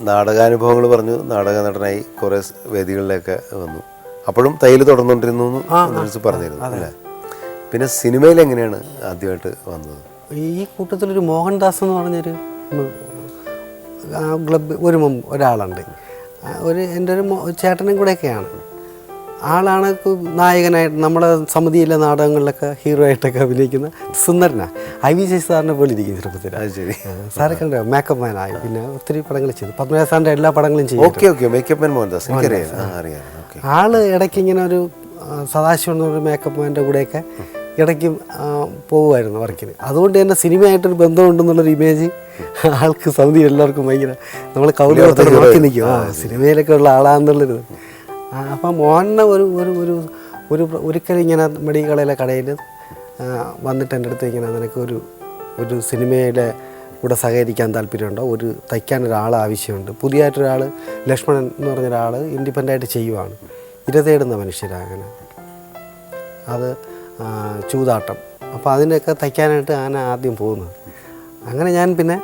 നാടകാനുഭവങ്ങൾ പറഞ്ഞു, നാടക നടനായി കുറേ വേദികളിലൊക്കെ വന്നു. അപ്പോഴും തയ്യൽ തുടർന്നുകൊണ്ടിരുന്നു എന്ന് പറഞ്ഞിരുന്നു അല്ലേ? പിന്നെ സിനിമയിൽ എങ്ങനെയാണ് ആദ്യമായിട്ട് വന്നത്? ഈ കൂട്ടത്തിലൊരു മോഹൻദാസ് എന്ന് പറഞ്ഞൊരു ക്ലബ് ഒരാളുണ്ട്, എൻ്റെ ഒരു ചേട്ടനും കൂടെയൊക്കെയാണ്. ആളാണ് നായകനായിട്ട് നമ്മുടെ സമിതിയിലെ നാടകങ്ങളിലൊക്കെ ഹീറോ ആയിട്ടൊക്കെ അഭിനയിക്കുന്ന സുന്ദരനാണ്. ഐ.വി. ശശി സാറിനെ പോലെ ഇരിക്കും ചെറുപ്പത്തിൽ. അത് ശരി. സാറൊക്കെ ഉണ്ട് മേക്കപ്പ് മാനായി. പിന്നെ ഒത്തിരി പടങ്ങൾ ചെയ്തു. പത്മനാഭ സാറിൻ്റെ എല്ലാ പടങ്ങളും ചെയ്തു. ആള് ഇടയ്ക്ക് ഇങ്ങനെ ഒരു സദാശിവം എന്നൊരു മേക്കപ്പ് മാൻ്റെ കൂടെയൊക്കെ ഇടയ്ക്ക് പോകുമായിരുന്നു വർക്കിന്. അതുകൊണ്ട് തന്നെ സിനിമയായിട്ടൊരു ബന്ധമുണ്ടെന്നുള്ളൊരു ഇമേജ് ആൾക്ക് സമിതി എല്ലാവർക്കും ഭയങ്കര നമ്മൾ കൗതുകത്തോടെ നോക്കി നിൽക്കും. സിനിമയിലൊക്കെ ഉള്ള ആളാണെന്നുള്ളൊരു. അപ്പം മോഹനെ ഒരിക്കലും ഇങ്ങനെ മെഡിക്കൽ കളയിലെ കടയിൽ വന്നിട്ട് എൻ്റെ അടുത്ത് ഇങ്ങനെ നിനക്ക് ഒരു സിനിമയിലെ കൂടെ സഹകരിക്കാൻ താല്പര്യമുണ്ടോ, തയ്ക്കാനൊരാൾ ആവശ്യമുണ്ട്, പുതിയതായിട്ടൊരാൾ ലക്ഷ്മണൻ എന്ന് പറഞ്ഞൊരാൾ ഇൻഡിപെൻഡൻ്റായിട്ട് ചെയ്യുവാണ്, ഇരതേടുന്ന മനുഷ്യരാങ്ങനെ, അത് ചൂതാട്ടം. അപ്പോൾ അതിനൊക്കെ തയ്ക്കാനായിട്ട് ഞാൻ ആദ്യം പോകുന്നത്. അങ്ങനെ ഞാൻ പിന്നെ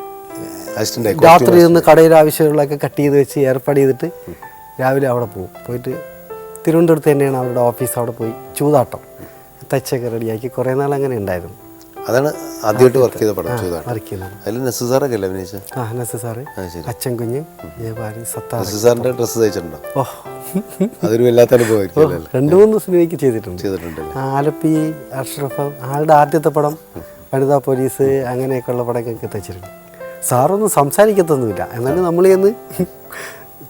രാത്രി നിന്ന് കടയിൽ ആവശ്യമുള്ളതൊക്കെ കട്ട് ചെയ്ത് വെച്ച് ഏർപ്പാട് ചെയ്തിട്ട് രാവിലെ അവിടെ പോയിട്ട് തിരുവനന്തപുരത്ത് തന്നെയാണ് അവരുടെ ഓഫീസ്. അവിടെ പോയി ചൂതാട്ടം തയ്ച്ചൊക്കെ റെഡിയാക്കി കുറേ നാൾ അങ്ങനെ ഉണ്ടായിരുന്നു. അതാണ് ആദ്യമായിട്ട് വർക്ക് ചെയ്ത പടം ചൂതാട്ടം. വർക്ക് ചെയ്യുന്നത് നെസ്സാറ്, അച്ഛൻ കുഞ്ഞ്, ജയഭാരതി, സാറിന്റെ ഡ്രസ്സ് തയ്ച്ചിട്ടുണ്ടോ? അതൊരു വല്ലാത്ത അനുഭവം. 2-3 സിനിമയ്ക്ക് ചെയ്തിട്ടുണ്ട്. ആലപ്പി, അഷ്റഫ്, ആളുടെ ആദ്യത്തെ പടം, വനിതാ പോലീസ്, അങ്ങനെയൊക്കെയുള്ള പടമൊക്കെ തയ്ച്ചിട്ടുണ്ട്. സാറൊന്നും സംസാരിക്കത്തൊന്നുമില്ല, എന്നാലും നമ്മൾ ചെന്ന്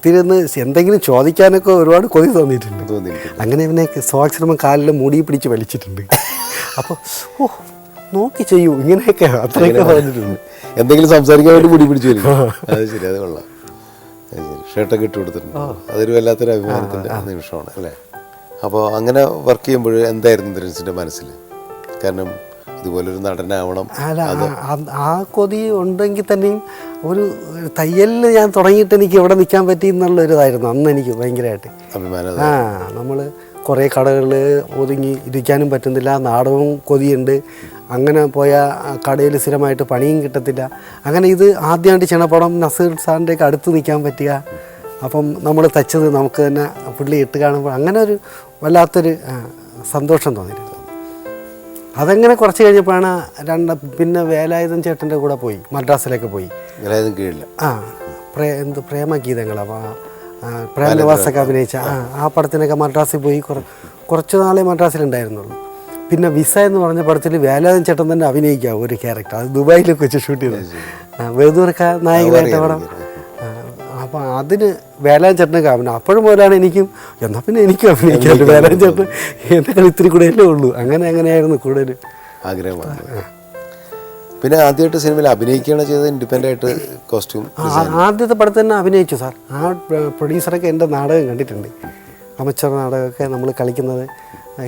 തിരുന്ന് എന്തെങ്കിലും ചോദിക്കാനൊക്കെ ഒരുപാട് കൊതി തോന്നിയിട്ടുണ്ട്. അങ്ങനെ പിന്നെ സ്വാക്ഷരമം കാലിൽ മൂടി പിടിച്ച് വലിച്ചിട്ടുണ്ട്. അപ്പോൾ നോക്കി ചെയ്യൂ ഇങ്ങനെയൊക്കെ അത്രയൊക്കെ പറഞ്ഞിട്ടുണ്ട്. എന്തെങ്കിലും സംസാരിക്കാൻ വേണ്ടി മുടി പിടിച്ചു വരും. അത് ശരി, അത് കൊള്ളാം. ഷർട്ടൊക്കെ ഇട്ട് കൊടുത്തിട്ടുണ്ട്. അതൊരു വല്ലാത്തൊരു അഭിമാനത്തിൻ്റെ നിമിഷമാണ് അല്ലേ? അപ്പോൾ അങ്ങനെ വർക്ക് ചെയ്യുമ്പോൾ എന്തായിരുന്നു ധനുഷിൻ്റെ മനസ്സിൽ? കാരണം ഇതുപോലൊരു നടനാവണം. ആ കൊതി ഉണ്ടെങ്കിൽ തന്നെയും ഒരു തയ്യലിൽ ഞാൻ തുടങ്ങിയിട്ട് എനിക്ക് എവിടെ നിൽക്കാൻ പറ്റി എന്നുള്ളൊരിതായിരുന്നു അന്ന് എനിക്ക് ഭയങ്കരമായിട്ട് അഭിമാനം. നമ്മൾ കുറേ കടകളിൽ ഒതുങ്ങി ഇരിക്കാനും പറ്റുന്നില്ല, നാടകവും കൊതിയുണ്ട്. അങ്ങനെ പോയ കടയിൽ സ്ഥിരമായിട്ട് പണിയും കിട്ടത്തില്ല. അങ്ങനെ ഇത് ആദ്യമായിട്ട് ചെണപ്പടം നസീർ സാറിൻ്റെയൊക്കെ അടുത്ത് നിൽക്കാൻ പറ്റുക. അപ്പം നമ്മൾ തയ്ച്ചത് നമുക്ക് തന്നെ പുള്ളി ഇട്ട് കാണുമ്പോൾ അങ്ങനെ ഒരു വല്ലാത്തൊരു സന്തോഷം തോന്നിയിരുന്നു. അതങ്ങനെ കുറച്ച് കഴിഞ്ഞപ്പോഴാണ് പിന്നെ വേലായുധൻ ചേട്ടൻ്റെ കൂടെ പോയി, മദ്രാസിലേക്ക് പോയി. കീഴില്ല പ്രേമഗീതങ്ങൾ, അപ്പോൾ പ്രേമനിവാസൊക്കെ അഭിനയിച്ച ആ പടത്തിനൊക്കെ മദ്രാസിൽ പോയി. കുറച്ച് നാളെ മദ്രാസിലുണ്ടായിരുന്നുള്ളൂ. പിന്നെ വിസ എന്ന് പറഞ്ഞ പടത്തിൽ വേലായുധൻ ചേട്ടൻ തന്നെ അഭിനയിക്കുക ഒരു ക്യാരക്ടർ. അത് ദുബായിലൊക്കെ വെച്ച് ഷൂട്ട് ചെയ്തത്, വെറുതൂർക്ക നായകനായിട്ട് പടം. അപ്പം അതിന് വേലായുധൻ ചേട്ടനൊക്കെ അഭിനയം. അപ്പോഴും പോലാണ് എനിക്കും എന്നാൽ പിന്നെ എനിക്കും അഭിനയിക്കാറുണ്ട്. വേലായുധൻ ചേട്ടൻ എന്നെക്കാൾ ഇത്തിരി കൂടുതലേ ഉള്ളൂ. അങ്ങനെയായിരുന്നു കൂടുതൽ ആഗ്രഹമാണ്. പിന്നെ ആദ്യമായിട്ട് സിനിമയിൽ അഭിനയിക്കുകയാണ് ചെയ്തത് ഇൻഡിപെൻഡൻ്റ് ആയിട്ട് കോസ്റ്റ്യൂം? ആദ്യത്തെ പടത്തിൽ തന്നെ അഭിനയിച്ചു സാർ. ആ പ്രൊഡ്യൂസറൊക്കെ എൻ്റെ നാടകം കണ്ടിട്ടുണ്ട്. അമച്ചർ നാടകമൊക്കെ നമ്മൾ കളിക്കുന്നത്,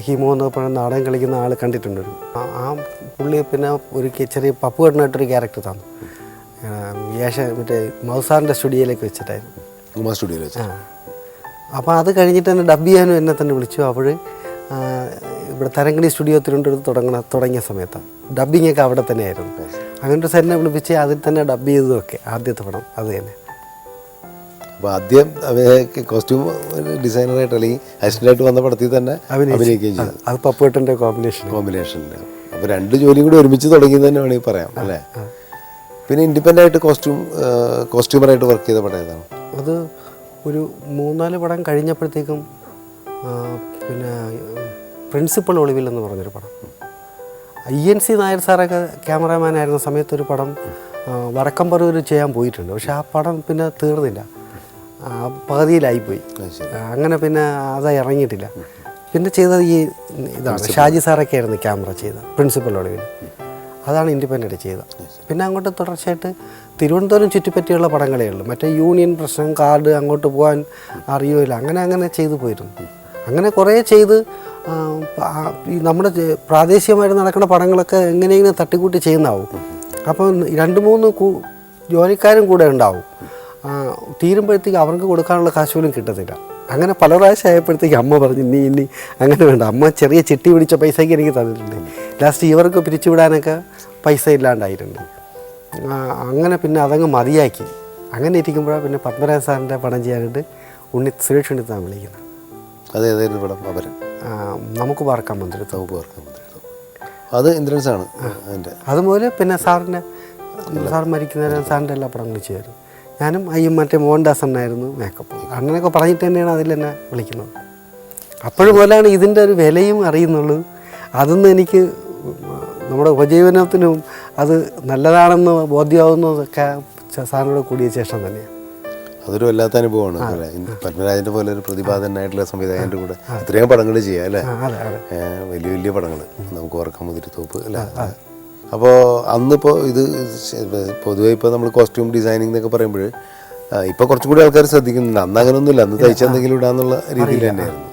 ഹിമോ എന്ന് പറഞ്ഞ നാടകം കളിക്കുന്ന ആൾ കണ്ടിട്ടുണ്ട്. ആ പുള്ളി പിന്നെ ഒരു ചെറിയ പപ്പുകെട്ടനായിട്ടൊരു ക്യാരക്ടർ തന്നു. മറ്റേ മൗസാറിൻ്റെ സ്റ്റുഡിയോയിലേക്ക് വെച്ചിട്ടായിരുന്നു. അപ്പോൾ അത് കഴിഞ്ഞിട്ട് തന്നെ ഡബ് ചെയ്യാനും എന്നെ തന്നെ വിളിച്ചു. അപ്പോൾ ഇവിടെ തരങ്കണി സ്റ്റുഡിയോ തിരുവനന്തപുരത്ത് തുടങ്ങിയ സമയത്താണ് ഡബ്ബിങ്ങൊക്കെ അവിടെ തന്നെയായിരുന്നു. അങ്ങനത്തെ സെന്നെ വിളിപ്പിച്ച് അതിൽ തന്നെ ഡബ് ചെയ്തതൊക്കെ ആദ്യത്തെ പടം അത് തന്നെ. അപ്പോൾ ആദ്യം കോസ്റ്റ്യൂം ഡിസൈനറായിട്ട് അല്ലെങ്കിൽ അസിസ്റ്റൻ്റായിട്ട് വന്ന പടത്തിൽ തന്നെ അഭിനയിക്കുകയും ചെയ്തു. അത് പപ്പുവേട്ടൻ്റെ കോമ്പിനേഷനിൽ. അപ്പോൾ 2 ജോലിയും കൂടി ഒരുമിച്ച് തുടങ്ങിയത് തന്നെ വേണമെങ്കിൽ പറയാം അല്ലേ? പിന്നെ ഇൻഡിപെൻഡൻ്റ് ആയിട്ട് കോസ്റ്റ്യൂമറായിട്ട് വർക്ക് ചെയ്ത പടം ഏതാണ്? അത് ഒരു 3-4 പടം കഴിഞ്ഞപ്പോഴത്തേക്കും പിന്നെ പ്രിൻസിപ്പൽ ഒളിവിൽ എന്ന് പറഞ്ഞൊരു പടം, INC നായർ സാറൊക്കെ ക്യാമറാമാൻ ആയിരുന്ന സമയത്തൊരു പടം വടക്കംപറൂർ ചെയ്യാൻ പോയിട്ടുണ്ട്. പക്ഷെ ആ പടം പിന്നെ തീർന്നില്ല, പകുതിയിലായിപ്പോയി. അങ്ങനെ പിന്നെ അത് ഇറങ്ങിയിട്ടില്ല. പിന്നെ ചെയ്തത് ഇതാണ്, ഷാജി സാറൊക്കെ ആയിരുന്നു ക്യാമറ ചെയ്ത പ്രിൻസിപ്പൽ ഒളിവിൽ. അതാണ് ഇൻഡിപെൻഡൻ്റ് ചെയ്തത്. പിന്നെ അങ്ങോട്ട് തുടർച്ചയായിട്ട് തിരുവനന്തപുരം ചുറ്റിപ്പറ്റിയുള്ള പടങ്ങളേ ഉള്ളൂ. മറ്റേ യൂണിയൻ പ്രശ്നം, കാർഡ്, അങ്ങോട്ട് പോകാൻ അറിയില്ല, അങ്ങനെ ചെയ്തു പോയിരുന്നു. അങ്ങനെ കുറേ ചെയ്ത് നമ്മുടെ പ്രാദേശികമായിട്ട് നടക്കുന്ന പടങ്ങളൊക്കെ എങ്ങനെയെങ്കിലും തട്ടിക്കൂട്ടി ചെയ്യുന്നതാവും. അപ്പം 2-3 ജോലിക്കാരും കൂടെ ഉണ്ടാവും. തീരുമ്പോഴത്തേക്ക് അവർക്ക് കൊടുക്കാനുള്ള കാശ് പോലും കിട്ടത്തില്ല. അങ്ങനെ പല പ്രാവശ്യം ആയപ്പോഴത്തേക്ക് അമ്മ പറഞ്ഞു ഇനി അങ്ങനെ വേണ്ട. അമ്മ ചെറിയ ചിട്ടി പിടിച്ച പൈസയ്ക്ക് എനിക്ക് തന്നിട്ടുണ്ട്. ലാസ്റ്റ് ഇവർക്ക് പിരിച്ചുവിടാനൊക്കെ പൈസ ഇല്ലാണ്ടായിട്ടുണ്ട്. അങ്ങനെ പിന്നെ അതങ്ങ് മതിയാക്കി. അങ്ങനെ ഇരിക്കുമ്പോഴാണ് പിന്നെ പത്മരാജൻ സാറിൻ്റെ പടം ചെയ്യാനായിട്ട് സുരേഷ് ഉണ്ണിത്താൻ വിളിക്കുന്നത്. അത് ഏതായിരുന്നു പടം? അപരൻ. നമുക്ക് പാർക്കാൻ മന്ദിരത്ത്. നമുക്ക് പാർക്കാൻ മന്ദിരത്ത്. അത് ഇന്ദ്രൻസാണ് അതിൻ്റെ. അതുപോലെ പിന്നെ സാറിൻ്റെ സാർ മരിക്കുന്നതിന് സാറിൻ്റെ എല്ലാ പടങ്ങളും ചെയ്യായിരുന്നു. ഞാനും മറ്റേ മോഹൻദാസ് അണ്ണായിരുന്നു മേക്കപ്പ്. അങ്ങനെയൊക്കെ പറഞ്ഞിട്ട് തന്നെയാണ് അതിൽ എന്നെ വിളിക്കുന്നത്. അപ്പോഴും പോലെയാണ് ഇതിൻ്റെ ഒരു വിലയും അറിയുന്നുള്ളൂ. അതൊന്നും എനിക്ക് നമ്മുടെ ഉപജീവനത്തിനും അത് നല്ലതാണെന്ന് ബോധ്യമാവുന്നതൊക്കെ സാറിനോട് കൂടിയ ശേഷം തന്നെയാണ്. അതൊരു വല്ലാത്ത അനുഭവമാണ് അല്ലേ? പത്മരാജൻ്റെ പോലെ ഒരു പ്രതിഭാതനായിട്ടുള്ള സംവിധായകൻ്റെ കൂടെ ഇത്രയും പടങ്ങൾ ചെയ്യാം അല്ലേ? വലിയ വലിയ പടങ്ങൾ. നമുക്ക് ഓർക്കാൻ മുതിരത്തോപ്പ് അല്ലേ? അപ്പോൾ അന്നിപ്പോൾ ഇത് പൊതുവെ ഇപ്പോൾ നമ്മൾ കോസ്റ്റ്യൂം ഡിസൈനിങ് എന്നൊക്കെ പറയുമ്പോൾ ഇപ്പോൾ കുറച്ചും കൂടി ആൾക്കാർ ശ്രദ്ധിക്കുന്നുണ്ട്. അന്ന് അങ്ങനെയൊന്നുമില്ല. അന്ന് തയ്ച്ചെന്തെങ്കിലും ഇടാന്നുള്ള രീതിയിൽ തന്നെയായിരുന്നു.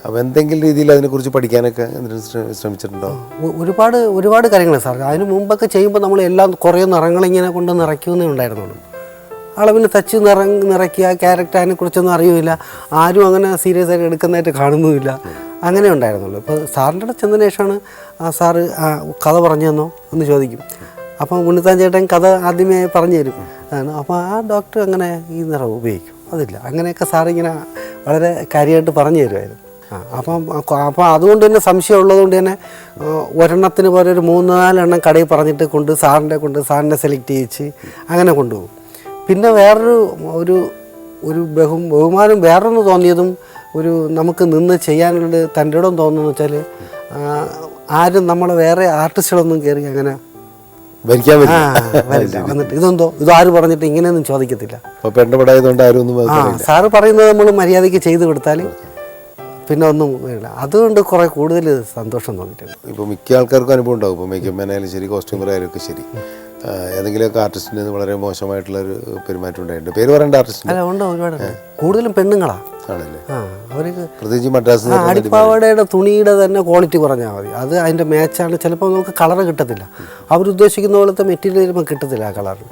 അപ്പോൾ എന്തെങ്കിലും രീതിയിൽ അതിനെക്കുറിച്ച് പഠിക്കാനൊക്കെ ശ്രമിച്ചിട്ടുണ്ടോ? ഒരുപാട് കാര്യങ്ങൾ സാർ. അതിന് മുമ്പൊക്കെ ചെയ്യുമ്പോൾ നമ്മൾ എല്ലാം കുറേ നിറങ്ങളിങ്ങനെ കൊണ്ട് നിറയ്ക്കുന്നേ ഉണ്ടായിരുന്നുള്ളൂ. അളവിന് തച്ച് നിറയ്ക്കുക. ക്യാരക്ടർ അതിനെക്കുറിച്ചൊന്നും അറിയില്ല. ആരും അങ്ങനെ സീരിയസ് ആയിട്ട് എടുക്കുന്നതായിട്ട് കാണുന്നുമില്ല. അങ്ങനെ ഉണ്ടായിരുന്നുള്ളൂ. ഇപ്പോൾ സാറിൻ്റെ അടുത്ത് ചെന്നതിന് ശേഷമാണ് സാറ് കഥ പറഞ്ഞു തന്നോ എന്ന് ചോദിക്കും. അപ്പം ഉണ്ണിത്താൻ ചേട്ടൻ കഥ ആദ്യമേ പറഞ്ഞു തരും. അപ്പോൾ ആ ഡോക്ടർ അങ്ങനെ ഈ നിറം ഉപയോഗിക്കും, അതില്ല, അങ്ങനെയൊക്കെ സാറിങ്ങനെ വളരെ കാര്യമായിട്ട് പറഞ്ഞു തരുമായിരുന്നു. അപ്പം അതുകൊണ്ട് തന്നെ സംശയം ഉള്ളതുകൊണ്ട് തന്നെ ഒരെണ്ണത്തിന് പോലെ ഒരു 3-4 എണ്ണം കടയിൽ പറഞ്ഞിട്ട് സാറിനെ സെലക്ട് ചെയ്യിച്ച് അങ്ങനെ കൊണ്ടുപോകും. പിന്നെ വേറൊരു ബഹുമാനം വേറൊന്ന് തോന്നിയതും നമുക്ക് നിന്ന് ചെയ്യാനുള്ള തൻ്റെ ഇടം തോന്നുന്നു വെച്ചാൽ ആരും നമ്മളെ വേറെ ആർട്ടിസ്റ്റുകളൊന്നും കയറി അങ്ങനെ വരില്ല. വന്നിട്ട് ഇതാര് പറഞ്ഞിട്ട് ഇങ്ങനെയൊന്നും ചോദിക്കത്തില്ല. സാറ് പറയുന്നത് നമ്മൾ മര്യാദയ്ക്ക് ചെയ്ത് കൊടുത്താൽ പിന്നെ ഒന്നും വേണ്ട. അതുകൊണ്ട് കുറെ കൂടുതൽ സന്തോഷം തോന്നിയിട്ടുണ്ട്. ഇപ്പോൾ മിക്ക ആൾക്കാർക്കും അനുഭവം ഉണ്ടാകും. ഇപ്പോൾ മേക്കപ്പ് മാനായാലും ശരി, കോസ്റ്റ്യൂമർ ആയാലും ഒക്കെ ശരി, ഏതെങ്കിലുമൊക്കെ ആർട്ടിസ്റ്റിന് വളരെ മോശമായിട്ടുള്ളൊരു പെരുമാറ്റം ഉണ്ടായിട്ടുണ്ട്. പേര് പറയേണ്ട ആർട്ടിസ്റ്റ് അല്ല ഉണ്ട്, ഒരുപാടുണ്ട്. കൂടുതലും പെണ്ണുങ്ങളാണ് ആണല്ലേ? അവർക്ക് പ്രത്യേകിച്ച് മദ്രാസ് അടിപ്പാവടയുടെ തുണിയുടെ തന്നെ ക്വാളിറ്റി കുറഞ്ഞാൽ മതി. അത് അതിൻ്റെ മാച്ചാണ്. ചിലപ്പോൾ നമുക്ക് കളറ് കിട്ടത്തില്ല. അവരുദ്ദേശിക്കുന്ന പോലത്തെ മെറ്റീരിയൽ വരുമ്പോൾ കിട്ടത്തില്ല ആ കളറ്.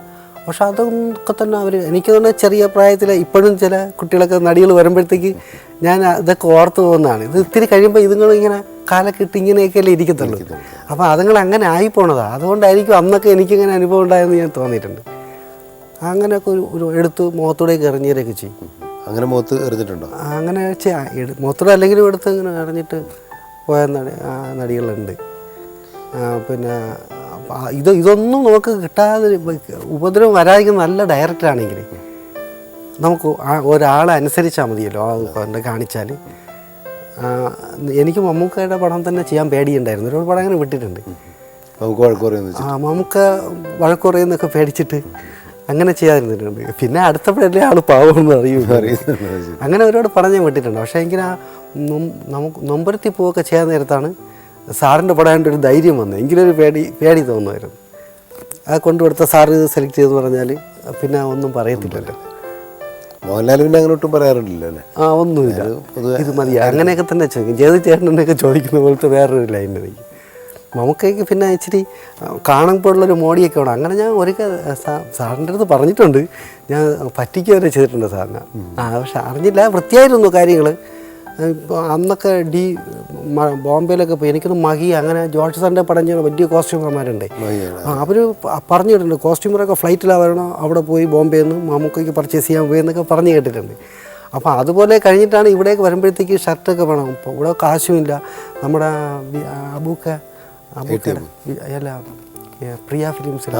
പക്ഷെ അതൊക്കെ തന്നെ എനിക്ക് തന്നെ ചെറിയ പ്രായത്തിൽ ഇപ്പോഴും ചില കുട്ടികളൊക്കെ നടികൾ വരുമ്പോഴത്തേക്ക് ഞാൻ ഇതൊക്കെ ഓർത്ത് പോകുന്നതാണ്. ഇത് ഇത്തിരി കഴിയുമ്പോൾ ഇതുങ്ങളിങ്ങനെ കാലക്കിട്ട് ഇങ്ങനെയൊക്കെയല്ലേ ഇരിക്കത്തുള്ളൂ. അപ്പോൾ അതുങ്ങൾ അങ്ങനെ ആയിപ്പോണതാണ്. അതുകൊണ്ടായിരിക്കും അന്നൊക്കെ എനിക്കിങ്ങനെ അനുഭവം ഉണ്ടായെന്ന് ഞാൻ തോന്നിയിട്ടുണ്ട്. അങ്ങനെയൊക്കെ ഒരു എടുത്ത് മുഖത്തൂടെയൊക്കെ എറിഞ്ഞവരൊക്കെ ചെയ്യും. അങ്ങനെ മുഖത്ത് എറിഞ്ഞിട്ടുണ്ടോ? അങ്ങനെ മുഖത്തൂടെ അല്ലെങ്കിലും എടുത്ത് ഇങ്ങനെ എറിഞ്ഞിട്ട് പോയ നടികളുണ്ട്. പിന്നെ ഇതൊന്നും നമുക്ക് കിട്ടാതെ ഉപദ്രവം വരാതിരിക്കുന്ന നല്ല ഡയറക്ടറാണെങ്കിൽ നമുക്ക് ഒരാളെ അനുസരിച്ചാൽ മതിയല്ലോ. അത് കാണിച്ചാൽ എനിക്ക് മമ്മൂക്കയുടെ പടം തന്നെ ചെയ്യാൻ പേടിയുണ്ടായിരുന്നു. ഒരുപാട് പടം അങ്ങനെ വിട്ടിട്ടുണ്ട്. മമ്മൂക്ക വഴക്ക് പറയുന്നൊക്കെ പേടിച്ചിട്ട് അങ്ങനെ ചെയ്യാതിരുന്നിട്ടുണ്ട്. പിന്നെ അടുത്തപ്പോഴല്ലേ ആൾ പാവമെന്ന് അറിയുമോ. അങ്ങനെ ഒരുപാട് പടം ഞാൻ വിട്ടിട്ടുണ്ട്. പക്ഷേ എങ്കിൽ നമുക്ക് നൊമ്പരത്തി പോവൊക്കെ ചെയ്യാൻ നേരത്താണ് സാറിൻ്റെ പടമായിട്ട് ഒരു ധൈര്യം വന്നത്. എങ്കിലൊരു പേടി തോന്നുമായിരുന്നു. അത് കൊണ്ടുകൊടുത്ത സാറ് സെലക്ട് ചെയ്തെന്ന് പറഞ്ഞാൽ പിന്നെ ഒന്നും പറയത്തില്ലല്ലോ. മോഹൻലാൽ പിന്നെ അങ്ങനെ ഒട്ടും പറയാറുണ്ടല്ലോ അല്ലേ? ഒന്നുമില്ല, ഇത് മതി അങ്ങനെയൊക്കെ തന്നെ ചോദിക്കും. ജേത് ചേട്ടനൊക്കെ ചോദിക്കുന്ന പോലത്തെ വേറൊരു ലൈൻ എനിക്ക്. മമ്മൂക്കയ്ക്ക് പിന്നെ ഇച്ചിരി കാണുമ്പോഴുള്ളൊരു മോടിയൊക്കെ വേണം. അങ്ങനെ ഞാൻ ഒരിക്കൽ സാറിൻ്റെ അടുത്ത് പറഞ്ഞിട്ടുണ്ട്. ഞാൻ പറ്റിക്കുക വരെ ചെയ്തിട്ടുണ്ട് സാറിന്. പക്ഷെ അറിഞ്ഞില്ല, വൃത്തിയായിരുന്നു കാര്യങ്ങൾ. ഇപ്പോൾ അന്നൊക്കെ ബോംബെയിലൊക്കെ പോയി എനിക്കൊന്ന് മഹി അങ്ങനെ ജോർജ് സാറിൻ്റെ പടം ചെയ്യുന്ന വലിയ കോസ്റ്റ്യൂമർമാരുണ്ട്. അവർ പറഞ്ഞിട്ടുണ്ട് കോസ്റ്റ്യൂമറൊക്കെ ഫ്ലൈറ്റിലാണ് വരണം, അവിടെ പോയി ബോംബെയിൽ നിന്ന് മമ്മൂക്കയ്ക്ക് പർച്ചേസ് ചെയ്യാൻ പോയി എന്നൊക്കെ പറഞ്ഞു കേട്ടിട്ടുണ്ട്. അപ്പോൾ അതുപോലെ കഴിഞ്ഞിട്ടാണ് ഇവിടേക്ക് വരുമ്പോഴത്തേക്ക് ഷർട്ടൊക്കെ വേണം. ഇപ്പോൾ ഇവിടെ കാശുമില്ല. നമ്മുടെ അല്ല പ്രിയ ഫിലിംസിൽ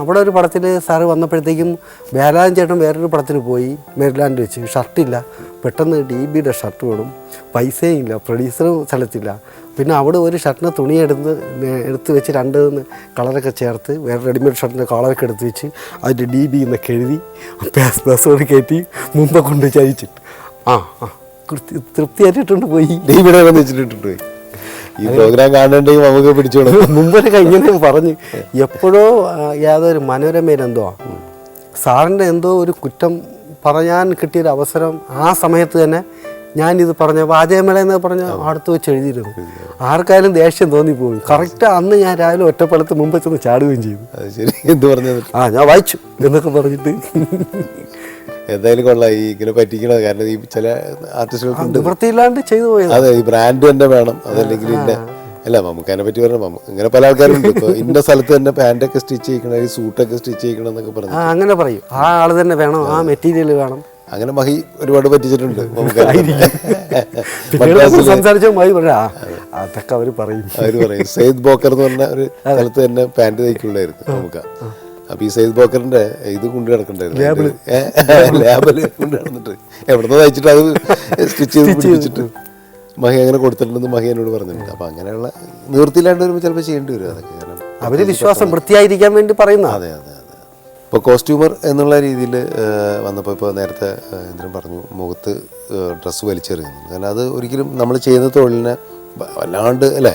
അവിടെ ഒരു പടത്തിൽ സാറ് വന്നപ്പോഴത്തേക്കും വേലാൻ ചേട്ടൻ വേറൊരു പടത്തിന് പോയി മെരിലാൻഡ് വെച്ച്. ഷർട്ടില്ല. പെട്ടെന്ന് DBയുടെ ഷർട്ട് വേണം. പൈസയും ഇല്ല, പ്രൊഡ്യൂസറും സ്ഥലത്തില്ല. പിന്നെ അവിടെ ഒരു ഷർട്ടിന് തുണി എടുത്ത് വെച്ച് 2 കളറൊക്കെ ചേർത്ത് വേറെ റെഡിമെയ്ഡ് ഷർട്ടിൻ്റെ കളറൊക്കെ എടുത്ത് വെച്ച് അതിൻ്റെ DB എന്നൊക്കെ എഴുതി ബസ്സോട് കയറ്റി മുമ്പ് കൊണ്ട് ചരിച്ചിട്ട് തൃപ്തിയായിട്ടിട്ടുണ്ട് പോയി. DBയുടെ വെച്ചിട്ടുണ്ട് പോയി. ഈ പ്രോഗ്രാം കാണണ്ടെങ്കിൽ നമുക്ക് പിടിച്ചോളൂ. മുമ്പൊക്കെ ഇങ്ങനെ പറഞ്ഞ് എപ്പോഴോ യാതൊരു മനോരമയിലെന്തോ സാറിൻ്റെ എന്തോ ഒരു കുറ്റം പറയാൻ കിട്ടിയൊരു അവസരം ആ സമയത്ത് തന്നെ ഞാനിത് പറഞ്ഞ വാചകമേള എന്ന് പറഞ്ഞ അടുത്ത് വെച്ച് എഴുതിയിരുന്നു. ആർക്കായാലും ദേഷ്യം തോന്നിപ്പോയി. കറക്റ്റ് അന്ന് ഞാൻ രാവിലെ ഒറ്റപ്പലത്ത് മുമ്പ് ചെന്ന് ചാടുകയും ചെയ്തു. എന്ത് പറഞ്ഞത്? ഞാൻ വായിച്ചു എന്നൊക്കെ പറഞ്ഞിട്ട്. എന്തായാലും കൊള്ളാം ഈ ഇങ്ങനെ പറ്റിക്കണത്. കാരണം ഈ ചില ആർട്ടിസ്റ്റുകൾക്ക് വൃത്തിയില്ലാണ്ട് ചെയ്തു പോയത്. അതെ, ഈ ബ്രാൻഡ് തന്നെ വേണം, അതല്ലെങ്കിൽ അല്ല മമ്മൂക്കാനെ പറ്റി പറഞ്ഞാൽ ഇങ്ങനെ പല ആൾക്കാരുണ്ട്. ഇപ്പോൾ ഇന്ന സ്ഥലത്ത് തന്നെ പാൻറ്റൊക്കെ സ്റ്റിച്ച് ചെയ്യിക്കണം, ഈ സൂട്ടൊക്കെ സ്റ്റിച്ച് ചെയ്യിക്കണം എന്നൊക്കെ പറഞ്ഞു. അങ്ങനെ പറയും. ആ ആൾ തന്നെ വേണം, ആ മെറ്റീരിയൽ വേണം. അങ്ങനെ മഹി ഒരുപാട് പറ്റിച്ചിട്ടുണ്ട്. സംസാരിച്ച മഹി പറയാ അതൊക്കെ അവർ പറയും. സെയ്ദ് ബോക്കർ എന്ന് പറഞ്ഞ ഒരു സ്ഥലത്ത് തന്നെ പാൻറ് തയ്ക്കുള്ളായിരുന്നു നമുക്ക്. അപ്പൊ ഈ സെയ്ദ് ബോക്കറിന്റെ ഇത് കൊണ്ട് കിടക്കണ്ടായിരുന്നു, ലാബില് കൊണ്ട് കിടന്നിട്ട് എവിടുന്ന് തയ്ച്ചിട്ട് അത് സ്റ്റിച്ച് ചെയ്ത് പിടിപ്പിച്ചിട്ട് മഹി അങ്ങനെ കൊടുത്തിട്ടുണ്ടെന്ന് മഹി എന്നോട് പറഞ്ഞിട്ടുണ്ട്. അപ്പൊ അങ്ങനെയുള്ള നിവൃത്തിയില്ലാണ്ട് വരുമ്പോൾ ചിലപ്പോൾ ചെയ്യേണ്ടി വരും അതൊക്കെ. കാരണം അവര് വിശ്വാസം വൃത്തിയായിരിക്കാൻ വേണ്ടി പറയുന്ന. അതെ അതെ അതെ. ഇപ്പോൾ കോസ്റ്റ്യൂമർ എന്നുള്ള രീതിയിൽ വന്നപ്പോൾ ഇപ്പോൾ നേരത്തെ എന്തിനും പറഞ്ഞു മുഖത്ത് ഡ്രസ്സ് വലിച്ചെറിയുന്നു. കാരണം അത് ഒരിക്കലും നമ്മൾ ചെയ്യുന്ന തൊഴിലിനെ വല്ലാണ്ട് അല്ലേ,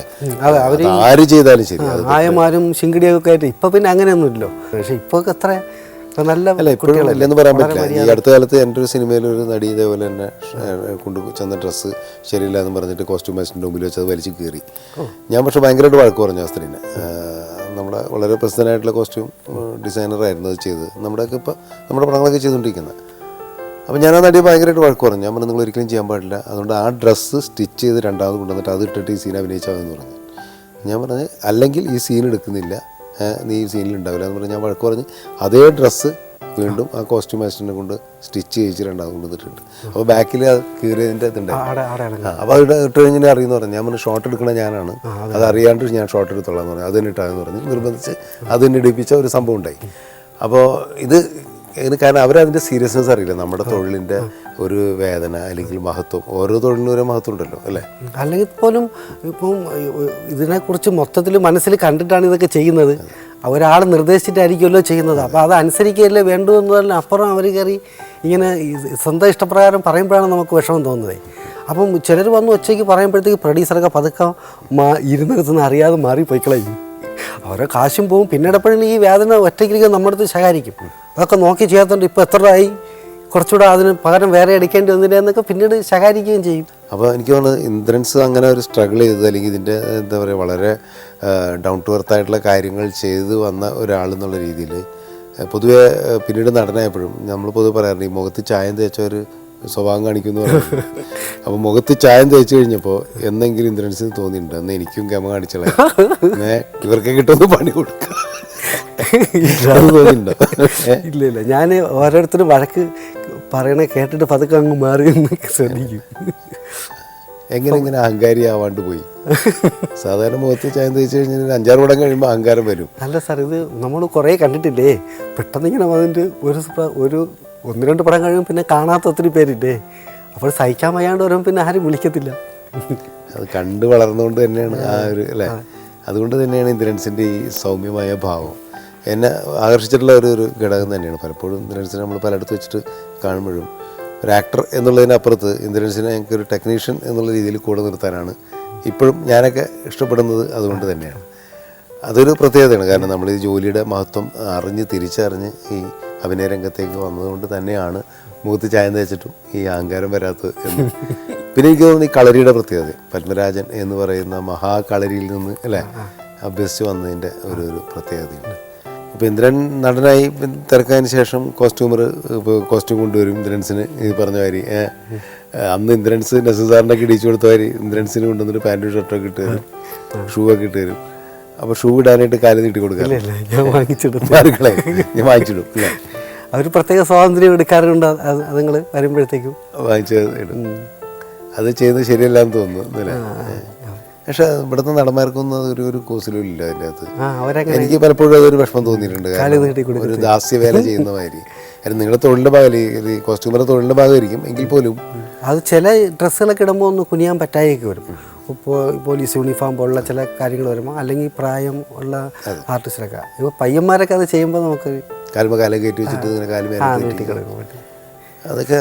ആര് ചെയ്താലും ശരി, ആയമാരും ശിങ്കിടിയൊക്കെ ആയിട്ട് ഇപ്പൊ പിന്നെ അങ്ങനെയൊന്നുമില്ലല്ലോ. പക്ഷെ ഇപ്പൊ എത്ര നല്ല അല്ല ഇപ്പോഴും ഇല്ലെന്ന് പറയാൻ പറ്റില്ല. ഈ അടുത്ത കാലത്ത് എൻ്റെ ഒരു സിനിമയിലൊരു നടി ഇതേപോലെ തന്നെ കൊണ്ടു ചെന്ന ഡ്രസ്സ് ശരിയില്ല എന്ന് പറഞ്ഞിട്ട് കോസ്റ്റ്യൂമേഴ്സിൻ്റെ മുമ്പിൽ വെച്ച് അത് വലിച്ച് കയറി. ഞാൻ പക്ഷെ ഭയങ്കരമായിട്ട് വഴക്ക് പറഞ്ഞു ആ സ്ത്രീനെ. നമ്മുടെ വളരെ പ്രസിദ്ധനായിട്ടുള്ള കോസ്റ്റ്യൂം ഡിസൈനറായിരുന്നു അത് ചെയ്തത്, നമ്മുടെയൊക്കെ ഇപ്പോൾ നമ്മുടെ പടങ്ങളൊക്കെ ചെയ്തുകൊണ്ടിരിക്കുന്നത്. അപ്പോൾ ഞാൻ ആ നടിയെ ഭയങ്കരമായിട്ട് വഴക്ക് പറഞ്ഞു. ഞാൻ പറഞ്ഞു നിങ്ങൾ ഒരിക്കലും ചെയ്യാൻ പാടില്ല, അതുകൊണ്ട് ആ ഡ്രസ്സ് സ്റ്റിച്ച് ചെയ്ത് രണ്ടാമത് കൊണ്ടുവന്നിട്ട് അത് ഇട്ടിട്ട് ഈ സീൻ അഭിനയിച്ചാമെന്ന് പറഞ്ഞു. ഞാൻ പറഞ്ഞത് അല്ലെങ്കിൽ ഈ സീൻ എടുക്കുന്നില്ല, നീ ഈ സീനിൽ ഉണ്ടാവില്ല എന്ന് പറഞ്ഞ് ഞാൻ വഴക്ക് പറഞ്ഞ് അതേ ഡ്രസ്സ് വീണ്ടും ആ കോസ്റ്റ്യൂം മാസ്റ്ററിനെ കൊണ്ട് സ്റ്റിച്ച് ചെയ്യിച്ച് രണ്ടാമത് കൊണ്ടുവന്നിട്ടുണ്ട്. അപ്പോൾ ബാക്കിൽ അത് കീറിയതിൻ്റെ ഇതുണ്ടായിരുന്നു. അപ്പോൾ അത് ഇട്ട് കഴിഞ്ഞാൽ അറിയുമെന്ന് പറഞ്ഞു. ഞാൻ പറഞ്ഞു ഷോട്ട് എടുക്കണ ഞാനാണ്, അത് അറിയാണ്ട് ഞാൻ ഷോട്ട് എടുത്തോളാം എന്ന് പറഞ്ഞു. അത് തന്നെ ഇട്ടാന്ന് പറഞ്ഞ് നിർബന്ധിച്ച് അത് തന്നെ ഇടിപ്പിച്ച ഒരു സംഭവം ഉണ്ടായി. അപ്പോൾ ഇത് കാരണം അവരതിൻ്റെ സീരിയസ്നെസ് അറിയില്ല, നമ്മുടെ തൊഴിലിൻ്റെ ഒരു വേദന അല്ലെങ്കിൽ മഹത്വം. ഓരോ തൊഴിലിനും ഓരോ മഹത്വം ഉണ്ടല്ലോ അല്ലേ. അല്ലെങ്കിൽ പോലും ഇപ്പം ഇതിനെക്കുറിച്ച് മൊത്തത്തിൽ മനസ്സിൽ കണ്ടിട്ടാണ് ഇതൊക്കെ ചെയ്യുന്നത്. ഒരാൾ നിർദ്ദേശിച്ചിട്ടായിരിക്കുമല്ലോ ചെയ്യുന്നത്. അപ്പോൾ അത് അനുസരിക്കുകയല്ലേ വേണ്ടു എന്നതിന് അപ്പുറം അവർ കയറി ഇങ്ങനെ സ്വന്തം ഇഷ്ടപ്രകാരം പറയുമ്പോഴാണ് നമുക്ക് വിഷമം തോന്നുന്നത്. അപ്പം ചിലർ വന്ന് ഒച്ചയ്ക്ക് പറയുമ്പോഴത്തേക്ക് പ്രൊഡ്യൂസറൊക്കെ പതുക്കെ ഇരുന്നിടത്തുനിന്ന് അറിയാതെ മാറി പോയിക്കളയും. അവരെ കാശും പോവും. പിന്നീട് എപ്പോഴും ഈ വേദന ഒറ്റയ്ക്ക് നമ്മുടെ അടുത്ത് ശകാരിക്കും. അതൊക്കെ നോക്കി ചെയ്യാത്തതുകൊണ്ട് ഇപ്പോൾ എത്ര രൂപയായി, കുറച്ചുകൂടെ അതിന് പകരം വേറെ എടുക്കേണ്ടി വന്നില്ല എന്നൊക്കെ പിന്നീട് ശകാരിക്കുകയും ചെയ്യും. അപ്പോൾ എനിക്ക് തോന്നുന്നത് ഇന്ദ്രൻസ് അങ്ങനെ ഒരു സ്ട്രഗിൾ ചെയ്തത് അല്ലെങ്കിൽ ഇതിൻ്റെ എന്താ പറയുക വളരെ ഡൗൺ ടു എർത്ത് ആയിട്ടുള്ള കാര്യങ്ങൾ ചെയ്ത് വന്ന ഒരാളെന്നുള്ള രീതിയിൽ പൊതുവെ പിന്നീട് നടനായപ്പോഴും നമ്മൾ പൊതുവെ പറയാറുണ്ട് ഈ മുഖത്ത് ചായം തേച്ച ഒരു സ്വഭാവം കാണിക്കുന്നു പറയുന്നത്. അപ്പോൾ മുഖത്ത് ചായം തേച്ച് കഴിഞ്ഞപ്പോൾ എന്നെങ്കിലും ഇന്ദ്രൻസിന് തോന്നിയിട്ടുണ്ട് അന്ന് എനിക്കും ഗമ കാണിച്ചളെ ഇവർക്ക് കിട്ടുന്ന പണി കൊടുക്കുക തോന്നിയിട്ടുണ്ടോ? ഇല്ല ഇല്ല, ഞാൻ ഓരോരുത്തരും വഴക്ക് പറയണ കേട്ടിട്ട് പതുക്കെ അങ്ങ് മാറി ശ്രദ്ധിക്കും. എങ്ങനെ അഹങ്കാരി ആവാണ്ട് പോയി. സാധാരണ മുഖത്ത് ചായം തേച്ച് കഴിഞ്ഞാൽ 5-6 പടം കഴിയുമ്പോൾ അഹങ്കാരം വരും. അല്ല സാർ, ഇത് നമ്മൾ കുറേ കണ്ടിട്ടില്ലേ, പെട്ടെന്ന് ഇങ്ങനെ വന്നിട്ട് ഒരു 1-2 പടം കഴിയുമ്പോൾ പിന്നെ കാണാത്ത ഒത്തിരി പേരില്ലേ. അപ്പോൾ സഹിക്കാൻ വയ്യാണ്ട് വരുമ്പോൾ പിന്നെ ആരും വിളിക്കത്തില്ല. അത് കണ്ട് വളർന്നുകൊണ്ട് തന്നെയാണ് ആ ഒരു അല്ലേ. അതുകൊണ്ട് തന്നെയാണ് ഇന്ദ്രൻസിൻ്റെ ഈ സൗമ്യമായ ഭാവം എന്നെ ആകർഷിച്ചിട്ടുള്ള ഒരു ഘടകം തന്നെയാണ്. പലപ്പോഴും ഇന്ദ്രൻസിനെ നമ്മൾ പലയിടത്ത് വെച്ചിട്ട് കാണുമ്പോഴും ഒരു ആക്ടർ എന്നുള്ളതിനപ്പുറത്ത് ഇന്ദ്രൻസിനെ ഞങ്ങൾക്കൊരു ടെക്നീഷ്യൻ എന്നുള്ള രീതിയിൽ കൂടെ നിർത്താനാണ് ഇപ്പോഴും ഞാനൊക്കെ ഇഷ്ടപ്പെടുന്നത്. അതുകൊണ്ട് തന്നെയാണ് അതൊരു പ്രത്യേകതയാണ്. കാരണം നമ്മൾ ഈ ജോലിയുടെ മഹത്വം തിരിച്ചറിഞ്ഞ് ഈ അഭിനയ രംഗത്തേക്ക് വന്നതുകൊണ്ട് തന്നെയാണ് മുഖത്ത് ചായം തേച്ചിട്ടും ഈ അഹങ്കാരം വരാത്തത് എന്ന്. പിന്നെ എനിക്ക് തോന്നുന്നു ഈ കളരിയുടെ പ്രത്യേകത, പത്മരാജൻ എന്ന് പറയുന്ന മഹാകളരിയിൽ നിന്ന് അല്ലേ അഭ്യസിച്ച് വന്നതിൻ്റെ ഒരു പ്രത്യേകതയുണ്ട്. ഇപ്പോൾ ഇന്ദ്രൻ നടനായി തിരക്കതിന് ശേഷം കോസ്റ്റ്യൂമർ ഇപ്പോൾ കോസ്റ്റ്യൂം കൊണ്ടുവരും ഇന്ദ്രൻസിന്. ഈ പറഞ്ഞ മാതിരി അന്ന് ഇന്ദ്രൻസ് നെസസാറിൻ്റെ ഒക്കെ ഇടിച്ചു കൊടുത്ത മാതിരി ഇന്ദ്രൻസിന് കൊണ്ടുവന്നിട്ട് പാൻറ്റും ഷർട്ടൊക്കെ ഇട്ട് തരും, ഷൂ ഒക്കെ ഇട്ട് തരും. അപ്പോൾ ഷൂ ഇടാനായിട്ട് കാല് നീട്ടി കൊടുക്കാം, ഞാൻ വാങ്ങിച്ചിടും അല്ലേ. അവർ പ്രത്യേക സ്വാതന്ത്ര്യം എടുക്കാറുണ്ട് അതുങ്ങൾ വരുമ്പോഴത്തേക്കും വാങ്ങിച്ചിടും. അത് ചെയ്യുന്നത് ശരിയല്ല എന്ന് തോന്നുന്നു അല്ലേ. പക്ഷെ ഇവിടുത്തെ നടന്മാർക്കൊന്നും അതൊരു കോസിലും ഇല്ല അതിൻ്റെ അകത്ത്. എനിക്ക് പലപ്പോഴും അതൊരു വിഷമം തോന്നിയിട്ടുണ്ട്, ഒരു ദാസ്യവേല ചെയ്യുന്ന മാതിരി. നിങ്ങളുടെ തൊഴിലിൻ്റെ ഭാഗം കോസ്റ്റ്യൂമറുടെ തൊഴിലിൻ്റെ ഭാഗമായിരിക്കും എങ്കിൽ പോലും അത് ചില ഡ്രസ്സുകളൊക്കെ ഇടുമ്പോൾ ഒന്ന് കുനിയാൻ പറ്റായൊക്കെ വരും. ഇപ്പോൾ പോലീസ് യൂണിഫോം പോലുള്ള ചില കാര്യങ്ങൾ വരുമ്പോൾ, അല്ലെങ്കിൽ പ്രായം ഉള്ള ആർട്ടിസ്റ്റിലൊക്കെ ഇപ്പോൾ പയ്യന്മാരൊക്കെ അത് ചെയ്യുമ്പോൾ നമുക്ക് കാലം കയറ്റി വെച്ചിട്ട് ഇങ്ങനെ കാലം അതൊക്കെ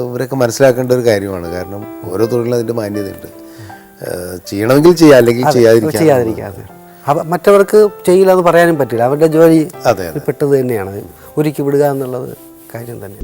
ഇവരൊക്കെ മനസ്സിലാക്കേണ്ട ഒരു കാര്യമാണ്. കാരണം ഓരോ തൊഴിലും അതിൻ്റെ മാന്യതയുണ്ട്. ചെയ്യണമെങ്കിൽ ചെയ്യാം, അല്ലെങ്കിൽ ചെയ്യാതിരിക്കാതെ. മറ്റവർക്ക് ചെയ്യില്ല എന്ന് പറയാനും പറ്റില്ല. അവരുടെ ജോലി പെട്ടത് തന്നെയാണ്, ഒരുക്കി വിടുക എന്നുള്ളത് കാര്യം തന്നെ.